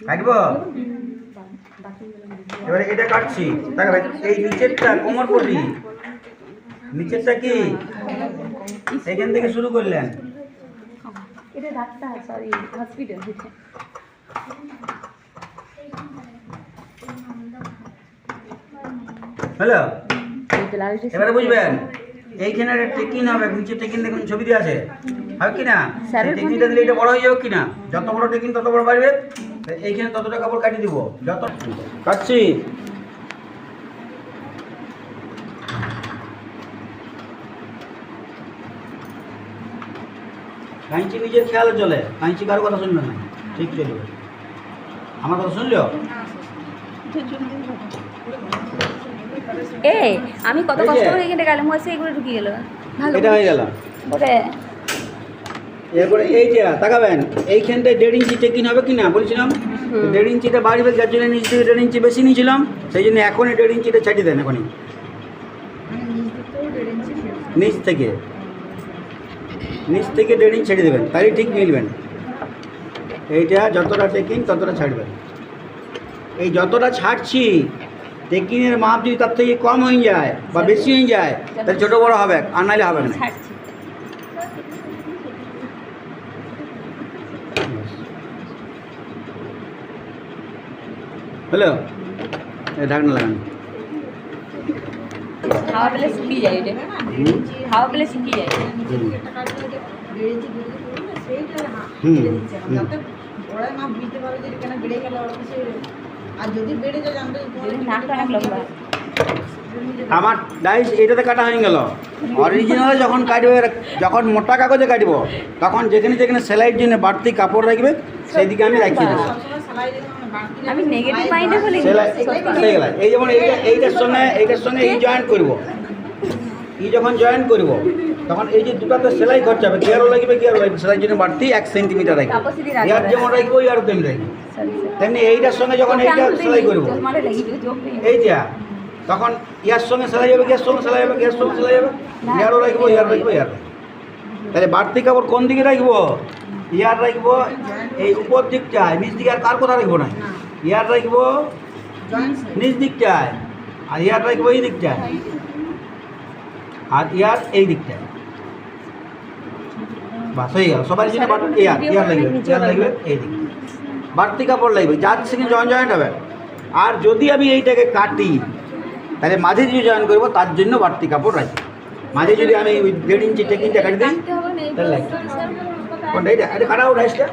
কাটবো এবারে এটা কাটছি দেখো এই নিচেরটা কোমর পটি নিচেরটা কি এখান থেকে শুরু করলেন এটা ডাক্তার সরি হসপিটাল হচ্ছে হ্যালো এবারে বুঝবেন এইখানে একটা টেকিন হবে নিচে টেকিন দেখুন ছবি দিয়ে আছে হবে কি না টেকিনটা দিলে এটা বড় হয়ে যাবে কি না যত বড় টেকিন তত বড় বাড়বে এইখানে ততটা কাপড় কাটিয়ে দিব যত কাটছি কাঁচি নিজের খেয়ালে চলে কাঁচি কারো কথা শুনবে না ঠিক চলবে আমার কথা শুনলো এ আমি কত কষ্ট করে কেটে গেলাম হয়েছে এগুলো ঢুকে গেল এটা হয়ে গেল ওরে এরপরে এই যে তাকাবেন এইখানটায় 1.5 ইঞ্চি টেকিন হবে কি না বলছিলাম 1.5 ইঞ্চিটা বাড়বে যার জন্য নিচ থেকে 1.5 ইঞ্চি বেশি নিয়েছিলাম সেই জন্য এখনই 1.5 ইঞ্চিটা ছাড়িয়ে দেন এখনই নিচ থেকে 1.5 ইঞ্চি ছেড়ে দেবেন তাহলে ঠিক মিলবেন এইটা যতটা টেকিন ততটা ছাড়বেন এই যতটা ছাড়ছি টেকিনের মাপ যদি তার থেকে কম হয়ে যায় বা বেশি হয়ে যায় তাহলে ছোটো বড়ো হবে আর নাহলে হবে না হ্যালো ঢাকনা লাগান খাওয়া পেলে শুকিয়ে যায় এটা খাওয়া পেলে শুকিয়ে যায় আমার ডাইস এইটাতে কাটা হয়ে গেল অরিজিনালে যখন কাটবে যখন মোটা কাগজে কাটবো তখন যেখানে যেখানে সেলাইয়ের জন্য বাড়তি কাপড় রাখবে সেই দিকে আমি রাখিয়ে দেবো আমি নেগেটিভ মাইন্ডে বলি সেলাই এই যেমন এইটার সঙ্গে এই জয়েন্ট করব এই যখন জয়েন্ট করব তখন এই যে দুটাতে সেলাই খরচা হবে গিয়ারও লাগবে সেলাইয়ের জন্য বাড়তি 1 সেন্টিমিটার রাখবে ইয়ার যেমন রাখবো ইয়ার তেমনি রাখবে তেমনি এইটার সঙ্গে যখন এইটা সেলাই করবো এইটা তখন ইয়ার সঙ্গে সেলাই যাবে গ্যাস সঙ্গে সেলাই যাবে গ্যাস সঙ্গে সেলাই যাবে ইয়ারও রাখবো ইয়ার রাখবো ইয়ার তাহলে বাড়তি কাপড় কোন দিকে রাখবো ইয়ার রাখবো এই উপর দিকটায় নিচ দিকে আর কার কথা রাখবো না ইয়ার রাখবো নিচ দিকটায় আর ইয়ার রাখবো এই দিকটায় আর ইয়ার এই দিকটায় বাস হয়ে গেল সবার জন্য ইয়ার লাগবে এই দিকে বাড়তি কাপড় লাগবে যার সঙ্গে জয়েন্ট হবে আর যদি আমি এইটাকে কাটি তাহলে মাঝে যদি জয়েন করবো তার জন্য বাড়তি কাপড় রাখি মাঝে যদি আমি 1.5 ইঞ্চি টেকিনটা কাটি দিই তাহলে লাগবে কোনটা এটা কাটাও রাইসটা